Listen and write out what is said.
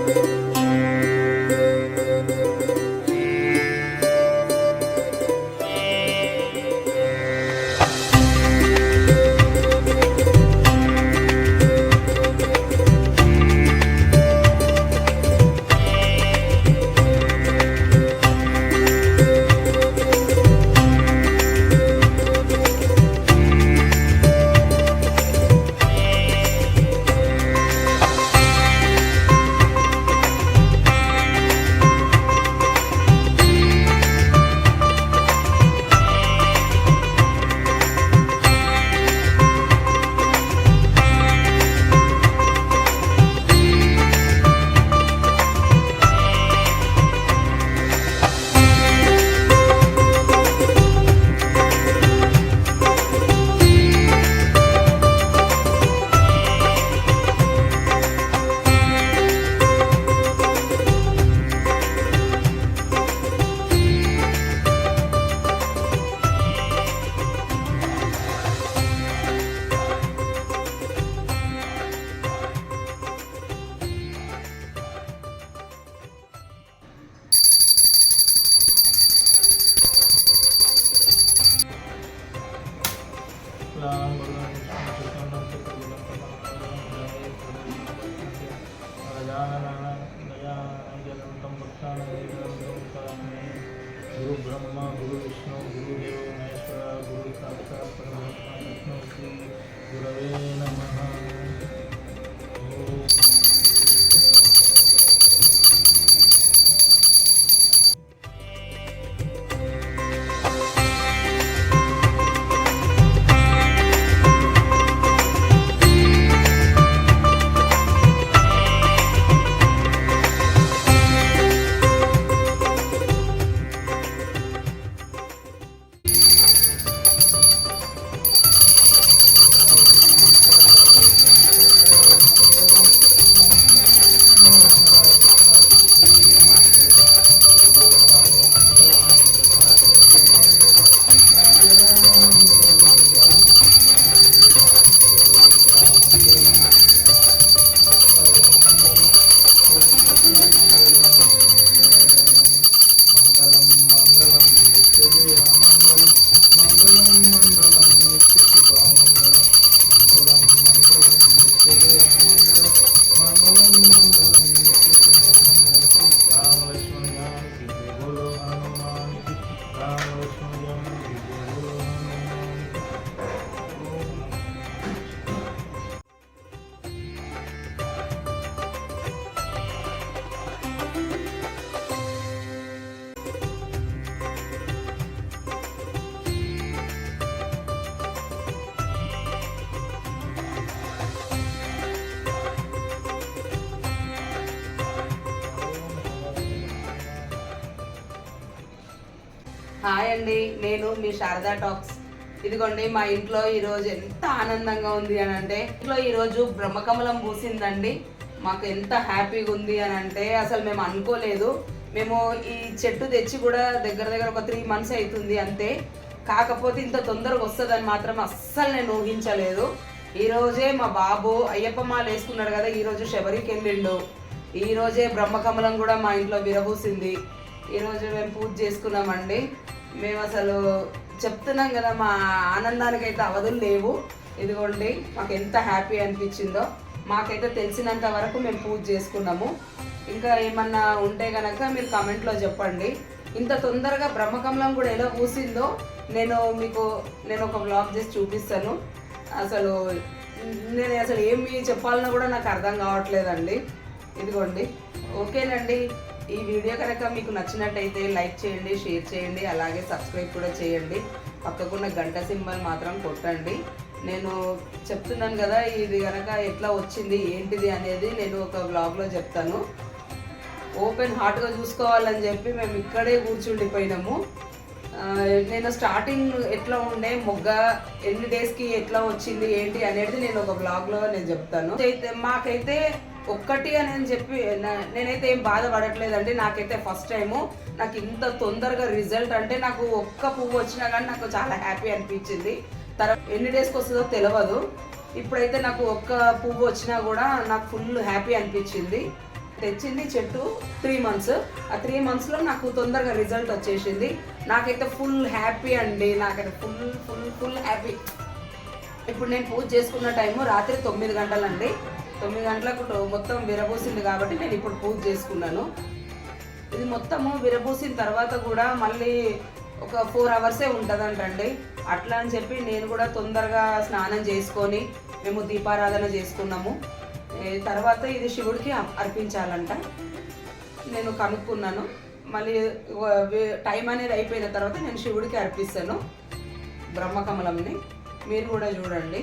गुरु ब्रह्मा गुरु विष्णु गुरुदेव महेश्वर गुरु साक्षात् परमात्मा विष्णु श्री गुरवे नमः। హాయ్ అండి, నేను మీ శారదా టాక్స్. ఇదిగోండి మా ఇంట్లో ఈరోజు ఎంత ఆనందంగా ఉంది అని అంటే, ఇంట్లో ఈరోజు బ్రహ్మకమలం పూసిందండి. మాకు ఎంత హ్యాపీగా ఉంది అని అంటే అసలు మేము అనుకోలేదు. మేము ఈ చెట్టు తెచ్చి కూడా దగ్గర దగ్గర ఒక 3 months అవుతుంది అంతే. కాకపోతే ఇంత తొందరగా వస్తుందని మాత్రం అస్సలు నేను ఊహించలేదు. ఈరోజే మా బాబు అయ్యప్ప మాల వేసుకున్నాడు కదా, ఈరోజు శబరికి వెళ్ళిండు. ఈరోజే బ్రహ్మకమలం కూడా మా ఇంట్లో విరబూసింది. ఈరోజు మేము పూజ చేసుకున్నామండి. మేము అసలు చెప్తున్నాం కదా, మా ఆనందానికి అయితే అవధులు లేవు. ఇదిగోండి మాకు ఎంత హ్యాపీ అనిపించిందో. మాకైతే తెలిసినంత వరకు మేము పూజ చేసుకున్నాము. ఇంకా ఏమన్నా ఉంటే కనుక మీరు కామెంట్లో చెప్పండి. ఇంత తొందరగా బ్రహ్మకమలం కూడా ఎలా పూసిందో నేను ఒక వ్లాగ్ చేసి చూపిస్తాను. నేను అసలు ఏమి చెప్పాలన్నా కూడా నాకు అర్థం కావట్లేదండి. ఇదిగోండి. ఓకేనండి, ఈ వీడియో కనుక మీకు నచ్చినట్టయితే లైక్ చేయండి, షేర్ చేయండి, అలాగే సబ్స్క్రైబ్ కూడా చేయండి. పక్కకున్న గంట సింబల్ మాత్రం కొట్టండి. నేను చెప్తున్నాను కదా, ఇది కనుక ఎట్లా వచ్చింది ఏంటిది అనేది నేను ఒక వ్లాగ్లో చెప్తాను. ఓపెన్ హార్ట్గా చూసుకోవాలని చెప్పి మేము ఇక్కడే కూర్చుండిపోయినాము. నేను స్టార్టింగ్ ఎట్లా ఉండే మొగ్గ ఎన్ని డేస్కి ఎట్లా వచ్చింది ఏంటి అనేది నేను ఒక వ్లాగ్లో నేను చెప్తాను. మాకైతే ఒక్కటి అని చెప్పి నేనైతే ఏం బాధపడట్లేదండి. నాకైతే ఫస్ట్ టైము నాకు ఇంత తొందరగా రిజల్ట్ అంటే, నాకు ఒక్క పువ్వు వచ్చినా కానీ నాకు చాలా హ్యాపీ అనిపించింది. తర్వాత ఎన్ని డేస్కి వస్తుందో తెలియదు. ఇప్పుడైతే నాకు ఒక్క పువ్వు వచ్చినా కూడా నాకు ఫుల్ హ్యాపీ అనిపించింది. తెచ్చింది చెట్టు 3 మంత్స్. ఆ 3 మంత్స్లో నాకు తొందరగా రిజల్ట్ వచ్చేసింది. నాకైతే ఫుల్ హ్యాపీ అండి, నాకైతే ఫుల్ ఫుల్ ఫుల్ హ్యాపీ. ఇప్పుడు నేను పూజ చేసుకున్న టైము రాత్రి 9 గంటలండి. 9 గంటలకు మొత్తం విరబూసింది కాబట్టి నేను ఇప్పుడు పూజ చేసుకున్నాను. ఇది మొత్తము విరబూసిన తర్వాత కూడా మళ్ళీ ఒక 4 అవర్సే ఉంటుందంటండి. అట్లా అని చెప్పి నేను కూడా తొందరగా స్నానం చేసుకొని మేము దీపారాధన చేసుకున్నాము. తర్వాత ఇది శివుడికి అర్పించాలంట. నేను కనుక్కున్నాను. మళ్ళీ టైం అనేది అయిపోయిన తర్వాత నేను శివుడికి అర్పిస్తాను బ్రహ్మకమలంని. మీరు కూడా చూడండి.